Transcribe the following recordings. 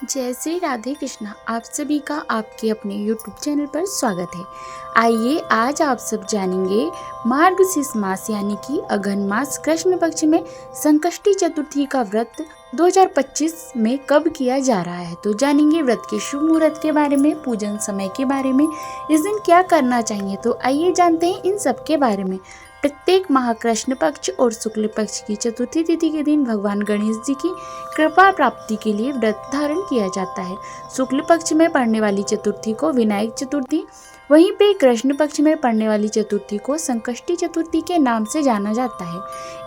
जय श्री राधे कृष्णा। आप सभी का आपके अपने YouTube चैनल पर स्वागत है। आइए आज आप सब जानेंगे मार्गशीर्ष मास यानी कि अघन मास कृष्ण पक्ष में संकष्टी चतुर्थी का व्रत 2025 में कब किया जा रहा है। तो जानेंगे व्रत के शुभ मुहूर्त के बारे में, पूजन समय के बारे में, इस दिन क्या करना चाहिए। तो आइए जानते हैं इन सब के बारे में। प्रत्येक माह कृष्ण पक्ष और शुक्ल पक्ष की चतुर्थी तिथि के दिन भगवान गणेश जी की कृपा प्राप्ति के लिए व्रत धारण किया जाता है। शुक्ल पक्ष में पड़ने वाली चतुर्थी को विनायक चतुर्थी, वहीं पे कृष्ण पक्ष में पड़ने वाली चतुर्थी को संकष्टी चतुर्थी के नाम से जाना जाता है।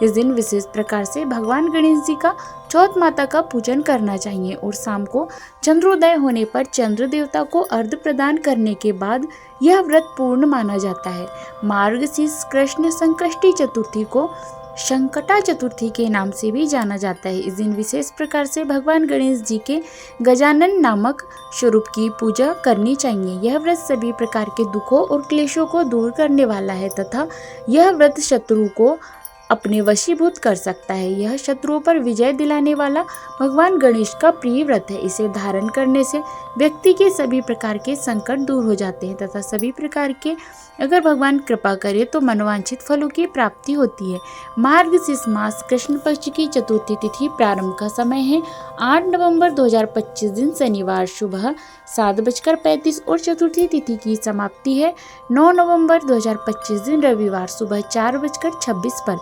इस दिन विशेष प्रकार से भगवान गणेश जी का चौथ माता का पूजन करना चाहिए और शाम को चंद्रोदय होने पर चंद्र देवता को अर्घ्य प्रदान करने के बाद यह व्रत पूर्ण माना जाता है। मार्गशीर्ष कृष्ण संकष्टी चतुर्थी को संकटा चतुर्थी के नाम से भी जाना जाता है। इस दिन विशेष प्रकार से भगवान गणेश जी के गजानन नामक स्वरूप की पूजा करनी चाहिए। यह व्रत सभी प्रकार के दुखों और क्लेशों को दूर करने वाला है तथा यह व्रत शत्रु को अपने वशीभूत कर सकता है। यह शत्रुओं पर विजय दिलाने वाला भगवान गणेश का प्रिय व्रत है। इसे धारण करने से व्यक्ति के सभी प्रकार के संकट दूर हो जाते हैं तथा सभी प्रकार के अगर भगवान कृपा करे तो मनोवांछित फलों की प्राप्ति होती है। मार्गशीर्ष मास कृष्ण पक्ष की चतुर्थी तिथि प्रारंभ का समय है 8 नवंबर 2025 दिन शनिवार सुबह 7:35 और चतुर्थी तिथि की समाप्ति है 9 नवंबर 2025 दिन रविवार सुबह 4:26 पर।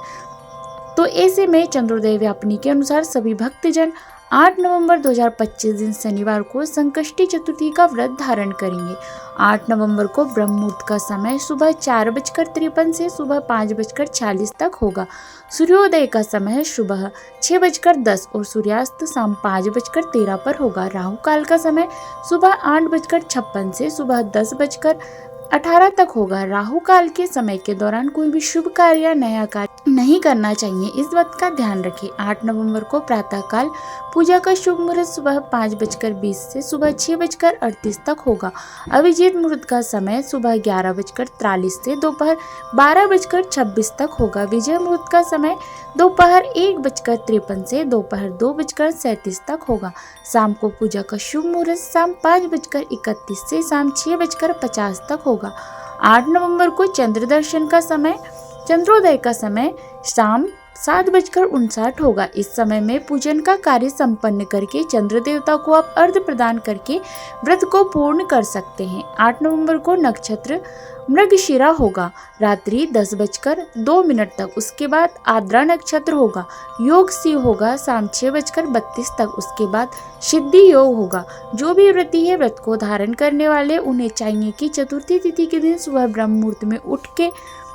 तो ऐसे में चंद्रोदय व्यापनी के अनुसार सभी भक्तजन 8 नवंबर 2025 दिन शनिवार को संकष्टी चतुर्थी का व्रत धारण करेंगे। 8 नवंबर को ब्रह्म मुहूर्त का समय सुबह 4:53 से सुबह 5:46 तक होगा। सूर्योदय का समय सुबह 6:10 और सूर्यास्त शाम 5:13 पर होगा। राहु काल का समय सुबह 8:56 से सुबह 10:18 तक होगा। राहु काल के समय के दौरान कोई भी शुभ कार्य या नया कार्य नहीं करना चाहिए, इस बात का ध्यान रखें। 8 नवंबर को प्रातः काल पूजा का शुभ मुहूर्त सुबह 5:20 से सुबह 6:38 तक होगा। अभिजीत मुहूर्त का समय सुबह 11:43 से दोपहर 12:26 तक होगा। विजय मुहूर्त का समय दोपहर 1:53 से दोपहर 2:37 तक होगा। शाम को पूजा का शुभ मुहूर्त शाम 5:31 से शाम 6:50 तक होगा। 8 नवंबर को चंद्र दर्शन का समय चंद्रोदय का समय शाम 7:59 होगा। इस समय में पूजन का कार्य संपन्न करके चंद्र देवता को आप अर्घ्य प्रदान करके व्रत को पूर्ण कर सकते हैं। 8 नवंबर को नक्षत्र मृगशिरा होगा रात्रि 10:02 तक। उसके बाद आद्रा नक्षत्र होगा। योग शिव होगा शाम 6:32 तक। उसके बाद सिद्धि योग होगा। जो भी व्रती है व्रत को धारण करने वाले उन्हें चाहिए कि चतुर्थी तिथि के दिन सुबह ब्रह्म मुहूर्त में उठ के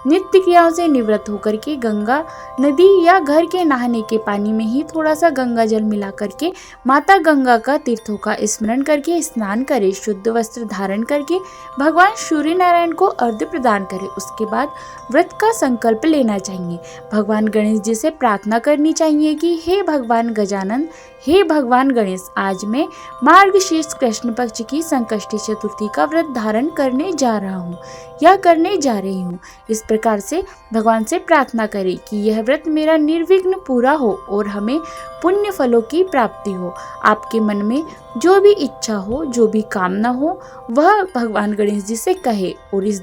नित्य क्रियाओं से निवृत्त होकर के गंगा नदी या घर के नहाने के पानी में ही थोड़ा सा गंगा जल मिला करके माता गंगा का तीर्थों का स्मरण करके स्नान करे। शुद्ध वस्त्र धारण करके भगवान सूर्य नारायण को अर्घ्य प्रदान करे। उसके बाद व्रत का संकल्प लेना चाहिए। भगवान गणेश जी से प्रार्थना करनी चाहिए कि हे भगवान गजानन, हे भगवान गणेश, आज मैं मार्गशीर्ष कृष्ण पक्ष की संकष्टी चतुर्थी का व्रत धारण करने जा रहा हूँ या करने जा रही हूँ। इस प्रकार से भगवान से प्रार्थना करें कि यह व्रत मेरा निर्विघ्न पूरा हो और हमें पुण्य फलों की प्राप्ति हो। आपके मन में जो भी इच्छा हो, जो भी कामना हो, वह भगवान गणेश जी से कहे और इस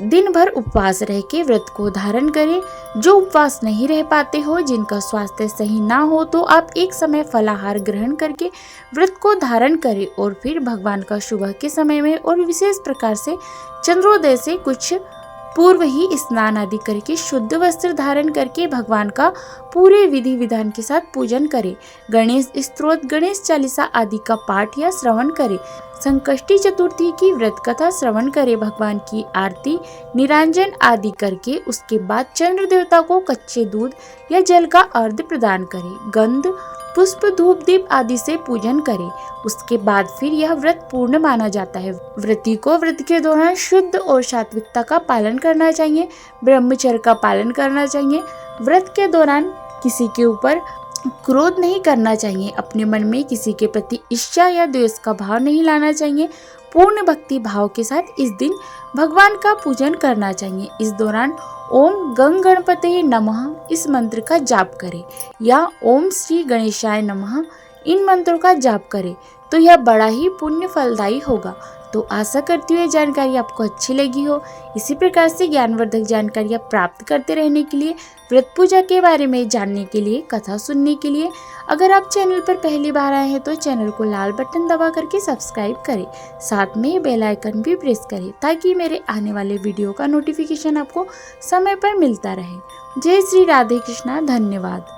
दिन भर उपवास रह के व्रत को धारण करें। जो उपवास नहीं रह पाते हो, जिनका स्वास्थ्य सही ना हो, तो आप एक समय फलाहार ग्रहण करके व्रत को धारण करें और फिर भगवान का सुबह के समय में और विशेष प्रकार से चंद्रोदय से कुछ पूर्व ही स्नान आदि करके शुद्ध वस्त्र धारण करके भगवान का पूरे विधि विधान के साथ पूजन करें। गणेश स्तोत्र, गणेश चालीसा आदि का पाठ या श्रवण करें। संकष्टी चतुर्थी की व्रत कथा श्रवण करें। भगवान की आरती निरांजन आदि करके उसके बाद चंद्र देवता को कच्चे दूध या जल का अर्घ्य प्रदान करें। गंध पुष्प धूप दीप आदि से पूजन करें। उसके बाद फिर यह व्रत पूर्ण माना जाता है। व्रती को व्रत के दौरान शुद्ध और सात्विकता का पालन करना चाहिए, ब्रह्मचर्य का पालन करना चाहिए। व्रत के दौरान किसी के ऊपर क्रोध नहीं करना चाहिए। अपने मन में किसी के प्रति ईर्ष्या या द्वेष का भाव नहीं लाना चाहिए। पूर्ण भक्ति भाव के साथ इस दिन भगवान का पूजन करना चाहिए। इस दौरान ओम गंग गणपते नमः इस मंत्र का जाप करें या ओम श्री गणेशाय नमः इन मंत्रों का जाप करें तो यह बड़ा ही पुण्य फलदायी होगा। तो आशा करती हूँ ये जानकारी आपको अच्छी लगी हो। इसी प्रकार से ज्ञानवर्धक जानकारियाँ प्राप्त करते रहने के लिए, व्रत पूजा के बारे में जानने के लिए, कथा सुनने के लिए अगर आप चैनल पर पहली बार आए हैं तो चैनल को लाल बटन दबा करके सब्सक्राइब करें। साथ में बेल आइकन भी प्रेस करें ताकि मेरे आने वाले वीडियो का नोटिफिकेशन आपको समय पर मिलता रहे। जय श्री राधे कृष्णा। धन्यवाद।